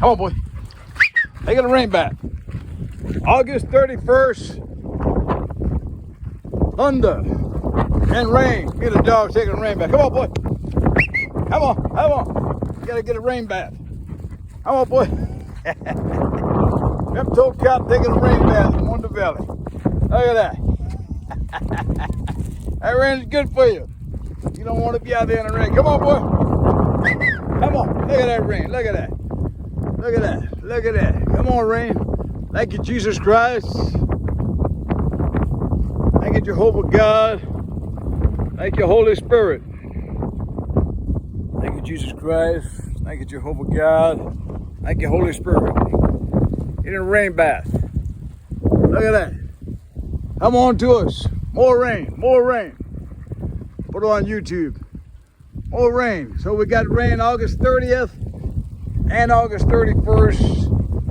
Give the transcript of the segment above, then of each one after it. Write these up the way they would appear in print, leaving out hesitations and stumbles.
Come on, boy. Taking a rain bath. August 31st. Thunder and rain. Get a dog taking a rain bath. Come on, boy. Come on. Come on. You gotta get a rain bath. Come on, boy. Vimto Cop taking a rain bath in Wonder Valley. Look at that. That rain is good for you. You don't want to be out there in the rain. Come on, boy. Come on. Look at that rain. Look at that. Look at that. Look at that. Come on, rain. Thank you, Jesus Christ. Thank you, Jehovah God. Thank you, Holy Spirit. Thank you, Jesus Christ. Thank you, Jehovah God. Thank you, Holy Spirit. In a rain bath. Look at that. Come on to us. More rain. More rain. Put it on YouTube. More rain. So we got rain August 30th and August 31st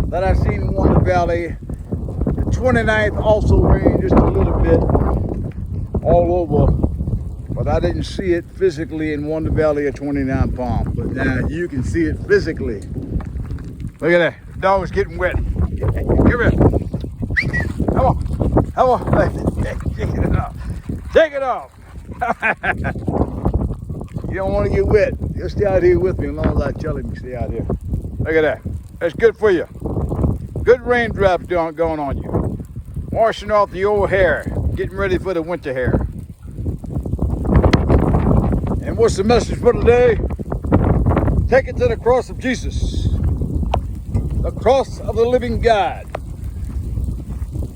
that I've seen in Wonder Valley. The 29th also rained just a little bit all over. But I didn't see it physically in Wonder Valley or 29 Palm. But now you can see it physically. Look at that. The dog's getting wet. Come here. Come on. Come on. Take it off. Take it off. You don't want to get wet. You'll stay out here with me as long as I tell him to stay out here. Look at that. That's good for you. Good raindrops going on you. Washing off the old hair. Getting ready for the winter hair. And what's the message for today? Take it to the cross of Jesus. The cross of the living God.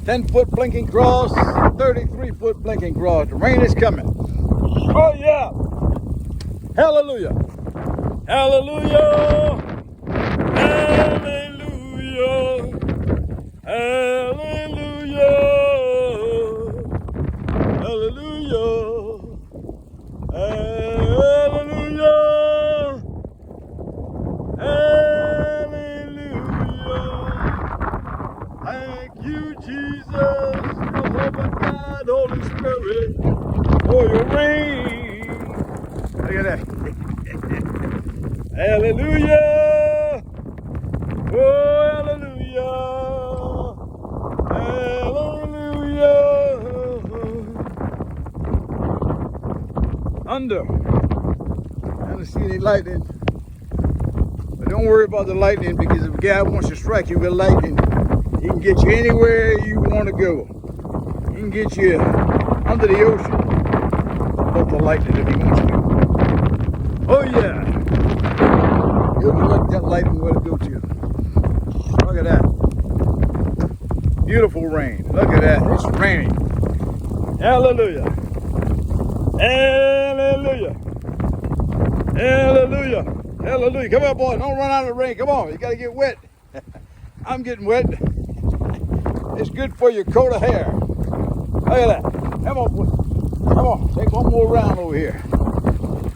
10-foot blinking cross, 33-foot blinking cross. The rain is coming. Oh yeah. Hallelujah. Hallelujah. Hallelujah. Hallelujah. Hallelujah. Hallelujah. Hallelujah. Thank you, Jesus, Jehovah God, Holy Spirit, for your rain. Look at that. Hallelujah. Oh, hallelujah. Hallelujah. Thunder. I don't see any lightning. But don't worry about the lightning, because if God wants to strike you with lightning, he can get you anywhere you want to go. He can get you under the ocean above the lightning if he wants to. Oh yeah. He'll direct that lightning where to go to. Look at that. Beautiful rain. Look at that. It's raining. Hallelujah. Hallelujah. Hallelujah. Hallelujah. Come on, boy. Don't run out of the rain. Come on. You got to get wet. I'm getting wet. It's good for your coat of hair. Look at that. Come on, boy. Come on. Take one more round over here.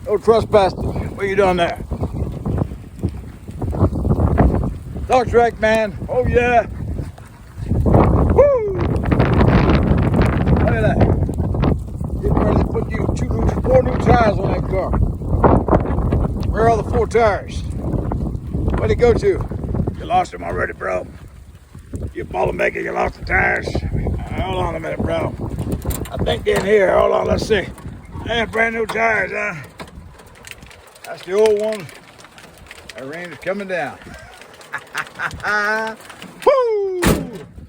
No trespassing. What are you doing there? Dog track, man. Oh, yeah. Woo! Look at that. Getting ready to put you 4 new tires on that car. Where are the 4 tires? Where'd they go to? You lost them already, bro. You ball maker, you lost the tires. Hold on a minute, bro. I think they're in here. Hold on, let's see. Man, brand new tires, huh? That's the old one. That rain is coming down. Woo!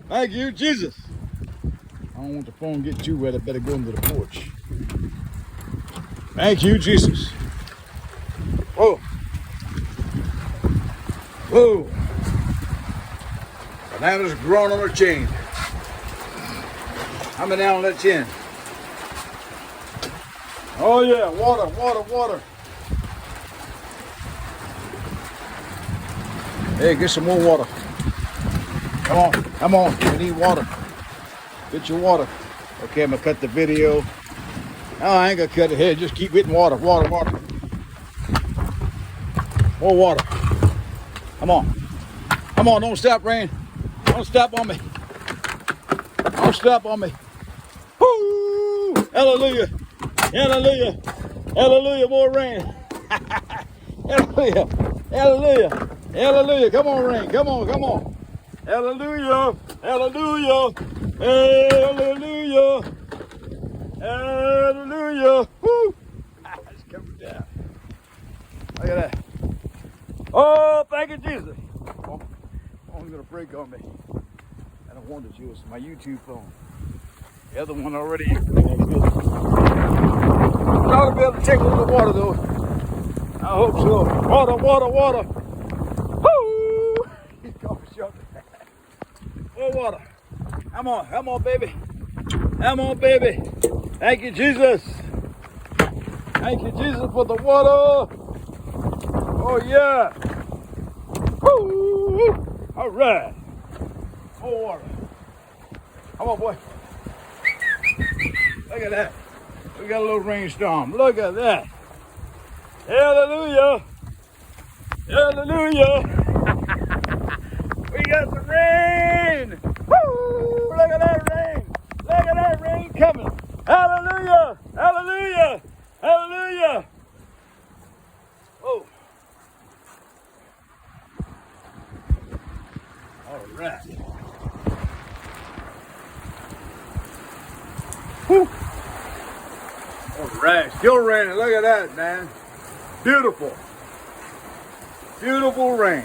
Thank you, Jesus. I don't want the phone to get too wet. I better go into the porch. Thank you, Jesus. Whoa. Whoa. Bananas growing on her chain. I'm down on that chin. Oh yeah, water, water, water. Hey, get some more water. Come on, come on. We need water. Get your water. Okay, I'm gonna cut the video. No, I ain't gonna cut it here. Just keep getting water, water, water. More water. Come on. Come on, don't stop, rain. Don't stop on me. Don't stop on me. Woo! Hallelujah. Hallelujah. Hallelujah. More rain. Hallelujah. Hallelujah. Hallelujah. Come on, rain. Come on, come on. Hallelujah. Hallelujah. Hallelujah. Hallelujah. Woo. It's coming down. Look at that. Oh, thank you, Jesus. Oh, phone's going to break on me. I don't want to use my YouTube phone. The other one already. I ought to be able to take a little water, though. I hope so. Water, water, water. Woo! He's going to shut it. More water. Come on, baby. Come on, baby. Thank you, Jesus. Thank you, Jesus, for the water. Oh, yeah. Woo! All right. More water. Come on, boy. Look at that. We got a little rainstorm. Look at that. Hallelujah. Hallelujah. We got the rain. Woo! Look at that rain. Look at that rain coming. Hallelujah. Hallelujah. Hallelujah. Oh. All right. Whew. All right. Still raining. Look at that, man. Beautiful. Beautiful rain.